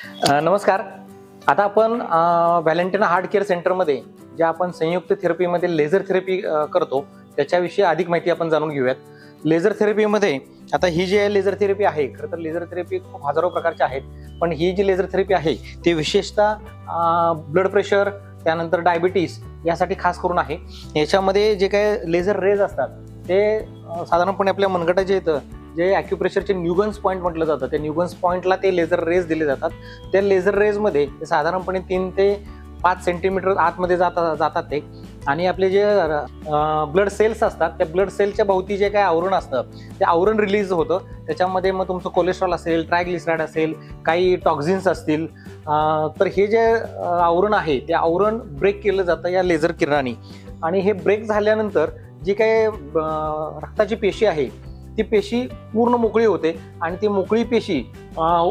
नमस्कार. आता आपण व्हॅलेंटिना हार्ट केअर सेंटरमध्ये जे आपण संयुक्त थेरपीमध्ये लेझर थेरपी करतो त्याच्याविषयी अधिक माहिती आपण जाणून घेऊयात. लेझर थेरपीमध्ये आता ही जी आहे लेझर थेरपी आहे, खरं तर लेझर थेरपी खूप हजारो प्रकारच्या आहेत, पण ही जी लेझर थेरपी आहे ती विशेषतः ब्लड प्रेशर त्यानंतर डायबिटीस यासाठी खास करून आहे. याच्यामध्ये जे काय लेझर रेज असतात ते साधारणपणे आपल्या मनगटाचे येतं जे ॲक्युप्रेशरचे न्यूगन्स पॉईंट म्हटलं जातं, त्या न्यूगन्स पॉईंटला ते लेझर रेज दिले जातात. त्या लेझर रेजमध्ये साधारणपणे 3 ते 5 सेंटीमीटर आतमध्ये जातात ते, आणि आपले जे ब्लड सेल्स असतात त्या ब्लड सेलच्या भोवती जे काय आवरण असतं ते आवरण रिलीज होतं. त्याच्यामध्ये मग तुमचं कोलेस्ट्रॉल असेल, ट्रायग्लिसराईड असेल, काही टॉक्झिन्स असतील, तर हे जे आवरण आहे ते आवरण ब्रेक केलं जातं या लेझर किरणाने. आणि हे ब्रेक झाल्यानंतर जी काही रक्ताची पेशी आहे ती पेशी पूर्ण मोकळी होते, आणि ती मोकळी पेशी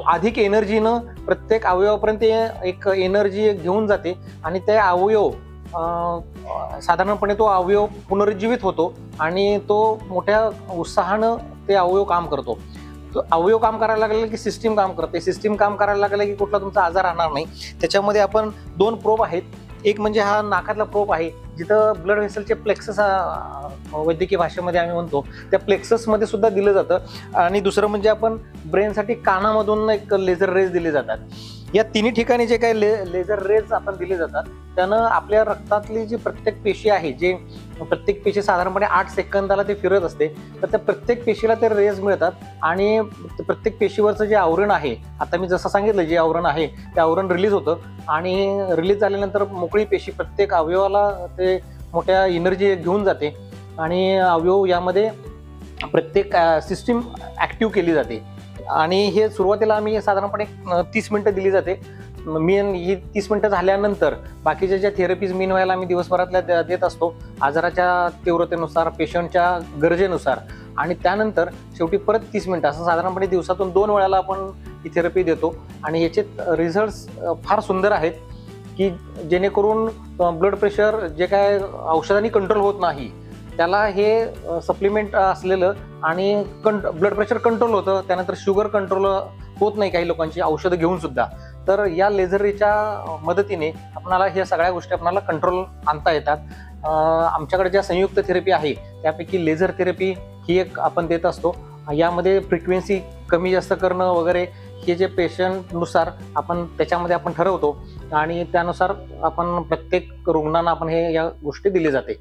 अधिक एनर्जीनं प्रत्येक अवयवापर्यंत एक एनर्जी घेऊन जाते, आणि ते अवयव साधारणपणे तो अवयव पुनरुज्जीवित होतो आणि तो मोठ्या उत्साहानं ते अवयव काम करतो. तो अवयव काम करायला लागले की सिस्टीम काम करते, सिस्टीम काम करायला लागले की कुठला तुमचा आजार राहणार नाही. त्याच्यामध्ये आपण 2 प्रोब आहेत. एक म्हणजे हा नाकातला प्रोब आहे जिथं ब्लड व्हेसलचे प्लेक्सस वैद्यकीय भाषेमध्ये आम्ही म्हणतो त्या प्लेक्ससमध्ये सुद्धा दिलं जातं. आणि दुसरं म्हणजे आपण ब्रेनसाठी कानामधून एक लेझर रेज दिले जातात. या तिन्ही ठिकाणी जे काही लेझर रेज आपण दिले जातात त्यानं आपल्या रक्तातली जी प्रत्येक पेशी आहे, जे प्रत्येक पेशी साधारणपणे 8 सेकंदाला ते फिरत असते, तर त्या प्रत्येक पेशीला ते रेज मिळतात. आणि प्रत्येक पेशीवरचं जे आवरण आहे, आता मी जसं सांगितलं जे आवरण आहे ते आवरण रिलीज होतं, आणि रिलीज झाल्यानंतर मोकळी पेशी प्रत्येक अवयवाला ते मोठ्या एनर्जी घेऊन जाते, आणि अवयव यामध्ये प्रत्येक सिस्टीम ॲक्टिव्ह केली जाते. आणि हे सुरुवातीला आम्ही साधारणपणे 30 मिनिटं दिली जाते. ही 30 मिनिटं झाल्यानंतर बाकीच्या ज्या थेरपीज व्हायला आम्ही दिवसभरातल्या देत असतो आजाराच्या तीव्रतेनुसार, पेशंटच्या गरजेनुसार. आणि त्यानंतर शेवटी परत 30 मिनिटं असं साधारणपणे दिवसातून 2 वेळाला आपण ही थेरपी देतो. आणि याचे रिझल्ट्स फार सुंदर आहेत की जेणेकरून ब्लड प्रेशर जे काय औषधांनी कंट्रोल होत नाही त्याला हे सप्लिमेंट असलेलं आणि ब्लड प्रेशर कंट्रोल होतं. त्यानंतर शुगर कंट्रोल होत नाही काही लोकांची औषधं घेऊन सुद्धा. तर या लेझरच्या मदतीने आपल्याला ह्या सगळ्या गोष्टी आपल्याला कंट्रोल आणता येतात. आमच्याकडे ज्या संयुक्त थेरपी आहे त्यापैकी लेझर थेरपी ही एक आपण देत असतो. यामध्ये फ्रिक्वेन्सी कमी जास्त करणं वगैरे हे जे पेशंटनुसार आपण त्याच्यामध्ये आपण ठरवतो, आणि त्यानुसार आपण प्रत्येक रुग्णांना आपण या गोष्टी दिली जाते.